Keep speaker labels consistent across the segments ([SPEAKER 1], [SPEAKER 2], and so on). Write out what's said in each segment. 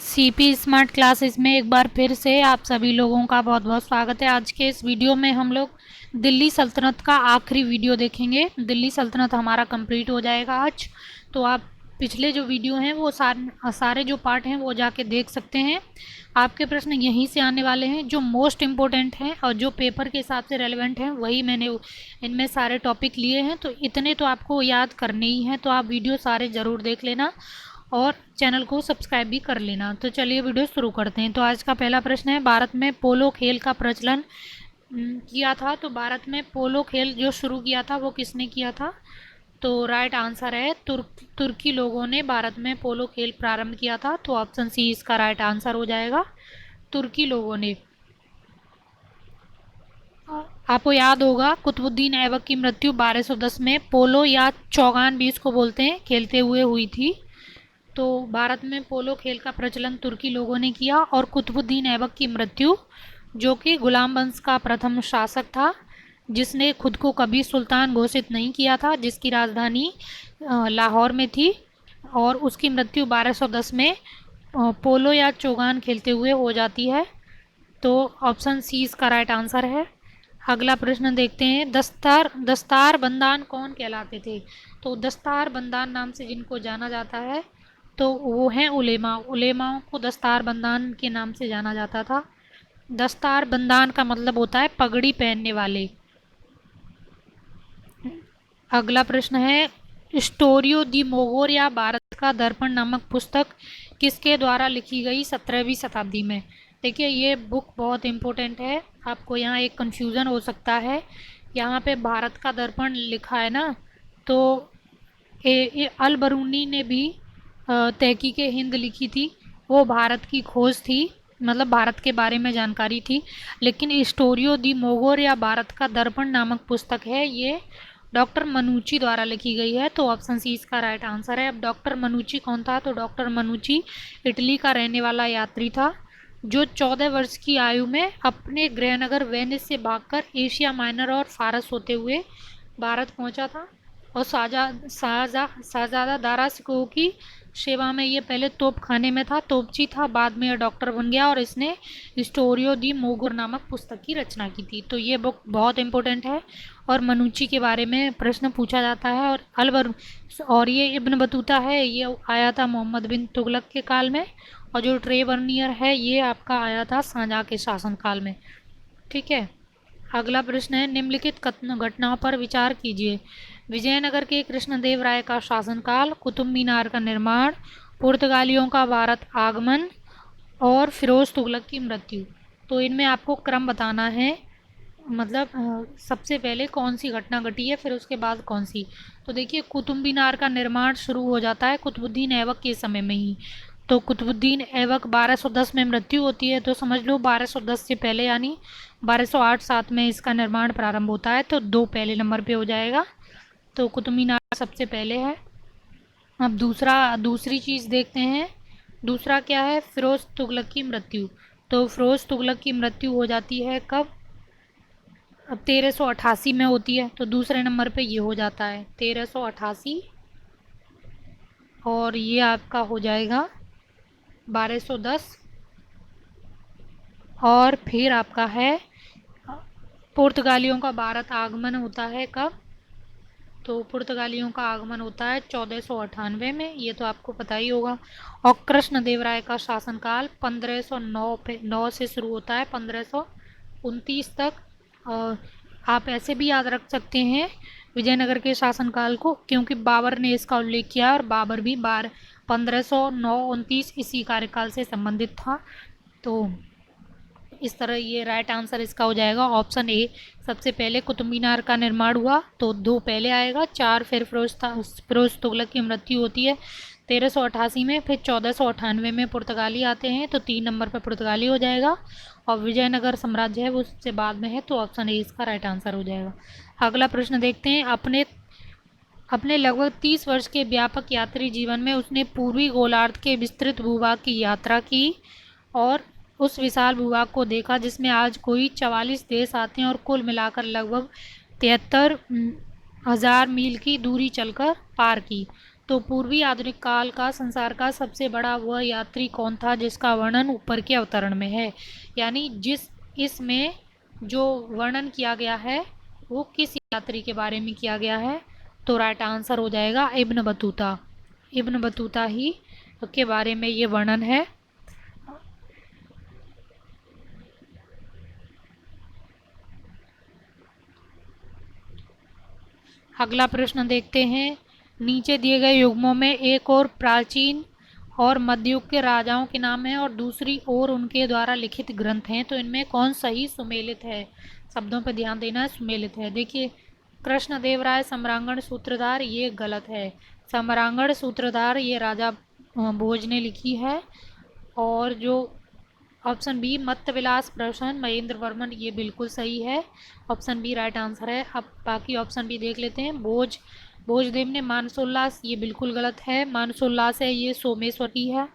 [SPEAKER 1] CP smart classes में एक बार फिर से आप सभी लोगों का बहुत बहुत स्वागत है। आज के इस वीडियो में हम लोग दिल्ली सल्तनत का आखिरी वीडियो देखेंगे। दिल्ली सल्तनत हमारा कंप्लीट हो जाएगा आज। तो आप पिछले जो वीडियो हैं वो सारे जो पार्ट हैं वो जाके देख सकते हैं। आपके प्रश्न यहीं से आने वाले हैं, जो मोस्ट इम्पोर्टेंट हैं और जो पेपर के हिसाब से रेलेवेंट हैं वही मैंने इनमें सारे टॉपिक लिए हैं। तो इतने तो आपको याद करने ही हैं, तो आप वीडियो सारे ज़रूर देख लेना और चैनल को सब्सक्राइब भी कर लेना। तो चलिए वीडियो शुरू करते हैं। तो आज का पहला प्रश्न है, भारत में पोलो खेल का प्रचलन किया था। तो भारत में पोलो खेल जो शुरू किया था वो किसने किया था? तो राइट आंसर है तुर्की लोगों ने भारत में पोलो खेल प्रारंभ किया था। तो ऑप्शन सी इसका राइट आंसर हो जाएगा, तुर्की लोगों ने। आपको याद होगा कुतुबुद्दीन ऐबक की मृत्यु 1210 में पोलो या चौगान भी इसको बोलते हैं, खेलते हुए हुई थी। तो भारत में पोलो खेल का प्रचलन तुर्की लोगों ने किया। और कुतुबुद्दीन ऐबक की मृत्यु, जो कि गुलाम वंश का प्रथम शासक था, जिसने खुद को कभी सुल्तान घोषित नहीं किया था, जिसकी राजधानी लाहौर में थी, और उसकी मृत्यु 1210 में पोलो या चौगान खेलते हुए हो जाती है। तो ऑप्शन सी इसका राइट आंसर है। अगला प्रश्न देखते हैं, दस्तार बंदान कौन कहलाते थे? तो दस्तार बंदान नाम से जिनको जाना जाता है तो वो हैं उलेमा। उलेमाओं को दस्तार बंदान के नाम से जाना जाता था। दस्तार बंदान का मतलब होता है पगड़ी पहनने वाले। अगला प्रश्न है, स्टोरियो दी मोगोर या भारत का दर्पण नामक पुस्तक किसके द्वारा लिखी गई 17वीं शताब्दी में? देखिए ये बुक बहुत इम्पोर्टेंट है। आपको यहाँ एक कन्फ्यूज़न हो सकता है, यहाँ पे भारत का दर्पण लिखा है ना, तो अल बरूनी ने भी तहकीक हिंद लिखी थी। वो भारत की खोज थी, मतलब भारत के बारे में जानकारी थी। लेकिन स्टोरियो दी मोगोर या भारत का दर्पण नामक पुस्तक है, ये डॉक्टर मनुची द्वारा लिखी गई है। तो ऑप्शन सी इसका राइट आंसर है। अब डॉक्टर मनुची कौन था? तो डॉक्टर मनुची इटली का रहने वाला यात्री था, जो 14 वर्ष की आयु में अपने गृहनगर वेनिस से भागकर एशिया माइनर और फारस होते हुए भारत पहुंचा था। और शाहजादा दारा सिकोह की सेवा में ये पहले तोप खाने में था, तोपची था, बाद में ये डॉक्टर बन गया और इसने स्टोरियो दी मोगुर नामक पुस्तक की रचना की थी। तो ये बुक बहुत इंपॉर्टेंट है और मनुची के बारे में प्रश्न पूछा जाता है। और अलबर और ये इब्न बतूता है, ये आया था मोहम्मद बिन तुगलक के काल में। और जो ट्रे बर्नियर है ये आपका आया था शाहजहाँ के शासनकाल में। ठीक है। अगला प्रश्न है, निम्नलिखित घटनाओं पर विचार कीजिए। विजयनगर के कृष्णदेव राय का शासनकाल, कुतुब मीनार का निर्माण, पुर्तगालियों का भारत आगमन और फिरोज तुगलक की मृत्यु। तो इनमें आपको क्रम बताना है, मतलब सबसे पहले कौन सी घटना घटी है, फिर उसके बाद कौन सी। तो देखिए कुतुब मीनार का निर्माण शुरू हो जाता है कुतुबुद्दीन ऐबक के समय में ही। तो कुतुबुद्दीन ऐबक 1210 में मृत्यु होती है, तो समझ लो 1210 से पहले यानी 1208-7 में इसका निर्माण प्रारंभ होता है। तो दो पहले नंबर पे हो जाएगा। तो कुतुब मीनार सबसे पहले है। अब दूसरी चीज़ देखते हैं। दूसरा क्या है? फिरोज तुगलक की मृत्यु। तो फिरोज तुगलक की मृत्यु हो जाती है कब? अब 1388 में होती है, तो दूसरे नंबर पे ये हो जाता है 1388। और ये आपका हो जाएगा 1210। और फिर आपका है पुर्तगालियों का भारत आगमन होता है कब? तो पुर्तगालियों का आगमन होता है 1498 में, ये तो आपको पता ही होगा। और कृष्णदेव राय का शासनकाल 1509 पे 9 से शुरू होता है 1529 तक। आप ऐसे भी याद रख सकते हैं विजयनगर के शासनकाल को, क्योंकि बाबर ने इसका उल्लेख किया और बाबर भी 1509-29 इसी कार्यकाल से संबंधित था। तो इस तरह ये राइट आंसर इसका हो जाएगा ऑप्शन ए। सबसे पहले कुतुब मीनार का निर्माण हुआ, तो दो पहले आएगा, चार फिर फिरोज तुगलक की मृत्यु होती है 1388 में, फिर 1498 में पुर्तगाली आते हैं, तो 3 नंबर पर पुर्तगाली हो जाएगा। और विजयनगर साम्राज्य है वो उससे बाद में है, तो ऑप्शन ए इसका राइट आंसर हो जाएगा। अगला प्रश्न देखते हैं। अपने अपने लगभग 30 वर्ष के व्यापक यात्री जीवन में उसने पूर्वी गोलार्ध के विस्तृत भूभाग की यात्रा की और उस विशाल भूभाग को देखा जिसमें आज कोई 44 देश आते हैं, और कुल मिलाकर लगभग 73,000 मील की दूरी चलकर पार की। तो पूर्वी आधुनिक काल का संसार का सबसे बड़ा वह यात्री कौन था जिसका वर्णन ऊपर के अवतरण में है। यानी जिस इसमें जो वर्णन किया गया है वो किस यात्री के बारे में किया गया है, तो राइट आंसर हो जाएगा इब्न बतूता। इब्न बतूता ही के बारे में ये वर्णन है। अगला प्रश्न देखते हैं। नीचे दिए गए युग्मों में एक और प्राचीन और मध्ययुग के राजाओं के नाम है और दूसरी ओर उनके द्वारा लिखित ग्रंथ हैं, तो इनमें कौन सही सुमेलित है। शब्दों पर ध्यान देना है, सुमेलित है। देखिए, कृष्णदेवराय सम्रांगण सूत्रधार, ये गलत है। सम्रांगण सूत्रधार ये राजा भोज ने लिखी है। और जो ऑप्शन बी मत्तविलास प्रश्न महेंद्र वर्मन, ये बिल्कुल सही है। ऑप्शन बी राइट आंसर है। अब बाकी ऑप्शन भी देख लेते हैं। भोजदेव ने मानसोल्लास, ये बिल्कुल गलत है। मानसोल्लास है ये सोमेश्वरी है।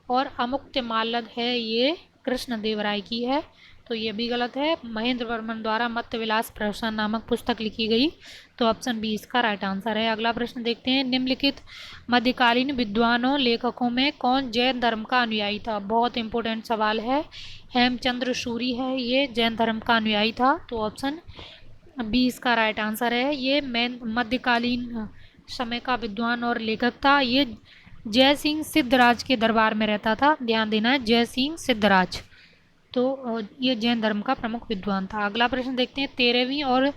[SPEAKER 1] और अमुक्त माल्यद है ये कृष्णदेवराय की है, तो ये भी गलत है। महेंद्र वर्मन द्वारा मत्तविलास प्रहसन नामक पुस्तक लिखी गई, तो ऑप्शन बी इसका राइट आंसर है। अगला प्रश्न देखते हैं। निम्नलिखित मध्यकालीन विद्वानों लेखकों में कौन जैन धर्म का अनुयायी था। बहुत इंपॉर्टेंट सवाल है। हेमचंद्र सूरी है ये जैन धर्म का अनुयायी था, तो ऑप्शन बी इसका राइट आंसर है। ये मध्यकालीन समय का विद्वान और लेखक था। ये जय सिंह सिद्धराज के दरबार में रहता था, ध्यान देना है, जय सिंह सिद्धराज। तो ये जैन धर्म का प्रमुख विद्वान था। अगला प्रश्न देखते हैं। 13वीं और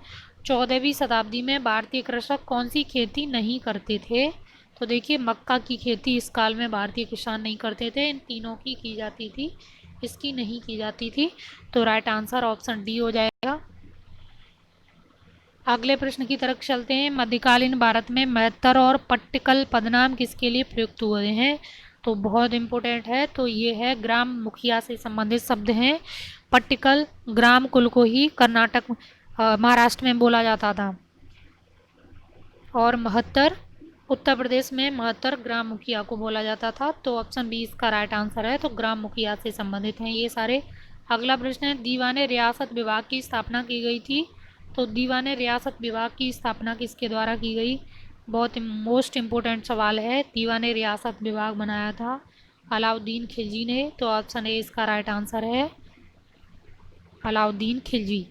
[SPEAKER 1] 14वीं शताब्दी में भारतीय कृषक कौन सी खेती नहीं करते थे। तो देखिए, मक्का की खेती इस काल में भारतीय किसान नहीं करते थे। इन तीनों की जाती थी, इसकी नहीं की जाती थी, तो राइट आंसर ऑप्शन डी हो जाएगा। अगले प्रश्न की तरफ चलते हैं। मध्यकालीन भारत में मेहतर और पट्टिकल पदनाम किसके लिए प्रयुक्त हुए हैं। तो बहुत इंपॉर्टेंट है, तो ये है ग्राम मुखिया से संबंधित शब्द हैं। पट्टिकल ग्राम कुल को ही कर्नाटक महाराष्ट्र में बोला जाता था। और महत्तर उत्तर प्रदेश में महत्तर ग्राम मुखिया को बोला जाता था, तो ऑप्शन बी इसका राइट आंसर है। तो ग्राम मुखिया से संबंधित हैं ये सारे। अगला प्रश्न है। दीवाने रियासत विभाग की स्थापना की गई थी। तो दीवाने रियासत विभाग की स्थापना किसके द्वारा की गई। बहुत मोस्ट इम्पोर्टेंट सवाल है। दीवाने रियासत विभाग बनाया था अलाउद्दीन खिलजी ने, तो ऑप्शन ए इसका राइट आंसर है, अलाउद्दीन खिलजी।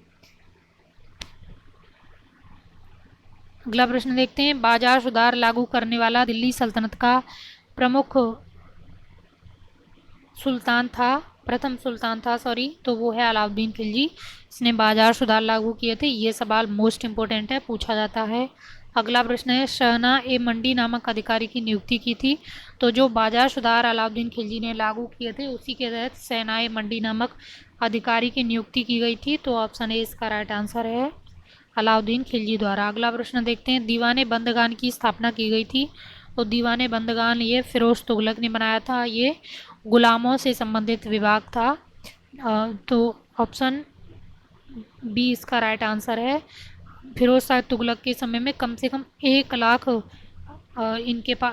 [SPEAKER 1] अगला प्रश्न देखते हैं। बाजार सुधार लागू करने वाला दिल्ली सल्तनत का प्रमुख सुल्तान था, प्रथम सुल्तान था सॉरी, तो वो है अलाउद्दीन खिलजी। इसने बाजार सुधार लागू किए थे। ये सवाल मोस्ट इंपोर्टेंट है, पूछा जाता है। अगला प्रश्न है। शहना ए मंडी नामक अधिकारी की नियुक्ति की थी। तो जो बाजार सुधार अलाउद्दीन खिलजी ने लागू किए थे उसी के तहत शहना ए मंडी नामक अधिकारी की नियुक्ति की गई थी, तो ऑप्शन ए इसका राइट आंसर है, अलाउद्दीन खिलजी द्वारा। अगला प्रश्न देखते हैं। दीवाने बंदगान की स्थापना की गई थी। तो दीवाने बंदगान ये फिरोज तुगलक ने बनाया था। ये गुलामों से संबंधित विभाग था, तो ऑप्शन बी इसका राइट आंसर है। फिरोज शाह तुगलक के समय में कम से कम 1 लाख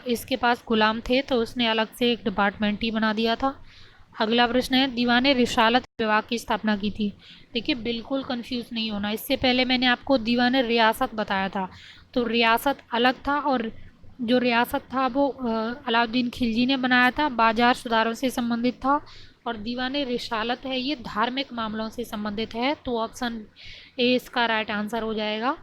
[SPEAKER 1] इसके पास गुलाम थे, तो उसने अलग से एक डिपार्टमेंट ही बना दिया था। अगला प्रश्न है। दीवाने रिसालत विभाग की स्थापना की थी। देखिए, बिल्कुल कंफ्यूज नहीं होना। इससे पहले मैंने आपको दीवाने रियासत बताया था, तो रियासत अलग था और जो रियासत था वो अलाउद्दीन खिलजी ने बनाया था, बाजार सुधारों से संबंधित था। और दीवाने रिसालत है ये धार्मिक मामलों से संबंधित है, तो ऑप्शन ए इसका राइट आंसर हो जाएगा।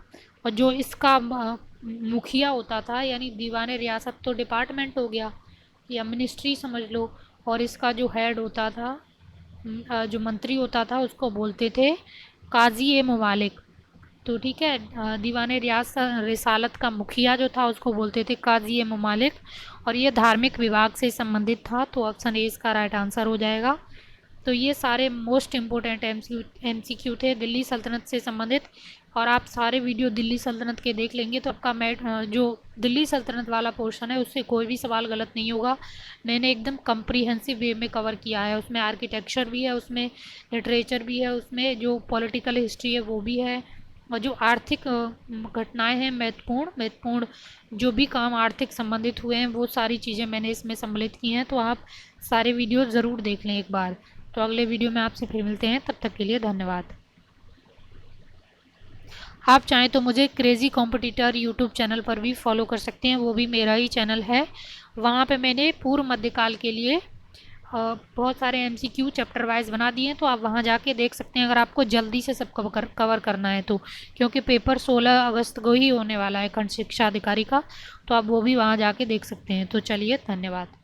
[SPEAKER 1] और जो इसका मुखिया होता था, यानी दीवाने रियासत तो डिपार्टमेंट हो गया या मिनिस्ट्री समझ लो, और इसका जो हेड होता था, जो मंत्री होता था, उसको बोलते थे काजी ए ममालिक। तो ठीक है, दीवाने रिसालत का मुखिया जो था उसको बोलते थे काजी ए ममालिक, और ये धार्मिक विभाग से संबंधित था, तो ऑप्शन ए इसका राइट आंसर हो जाएगा। तो ये सारे मोस्ट इम्पोर्टेंट एमसीक्यू थे दिल्ली सल्तनत से संबंधित। और आप सारे वीडियो दिल्ली सल्तनत के देख लेंगे तो आपका जो दिल्ली सल्तनत वाला पोर्शन है उससे कोई भी सवाल गलत नहीं होगा। मैंने एकदम कम्प्रीहेंसिव वे में कवर किया है। उसमें आर्किटेक्चर भी है, उसमें लिटरेचर भी है, उसमें जो पॉलिटिकल हिस्ट्री है वो भी है, और जो आर्थिक घटनाएं हैं महत्वपूर्ण जो भी काम आर्थिक संबंधित हुए हैं वो सारी चीज़ें मैंने इसमें सम्मिलित की हैं। तो आप सारे वीडियो ज़रूर देख लें एक बार। तो अगले वीडियो में आपसे फिर मिलते हैं, तब तक के लिए धन्यवाद। आप चाहें तो मुझे क्रेज़ी कॉम्पिटिटर यूट्यूब चैनल पर भी फॉलो कर सकते हैं, वो भी मेरा ही चैनल है। वहाँ पे मैंने पूर्व मध्यकाल के लिए बहुत सारे एमसीक्यू चैप्टर वाइज बना दिए हैं, तो आप वहाँ जाके देख सकते हैं अगर आपको जल्दी से सब कवर करना है तो, क्योंकि पेपर 16 अगस्त को ही होने वाला है खंड शिक्षा अधिकारी का, तो आप वो भी वहाँ जाके देख सकते हैं। तो चलिए, धन्यवाद।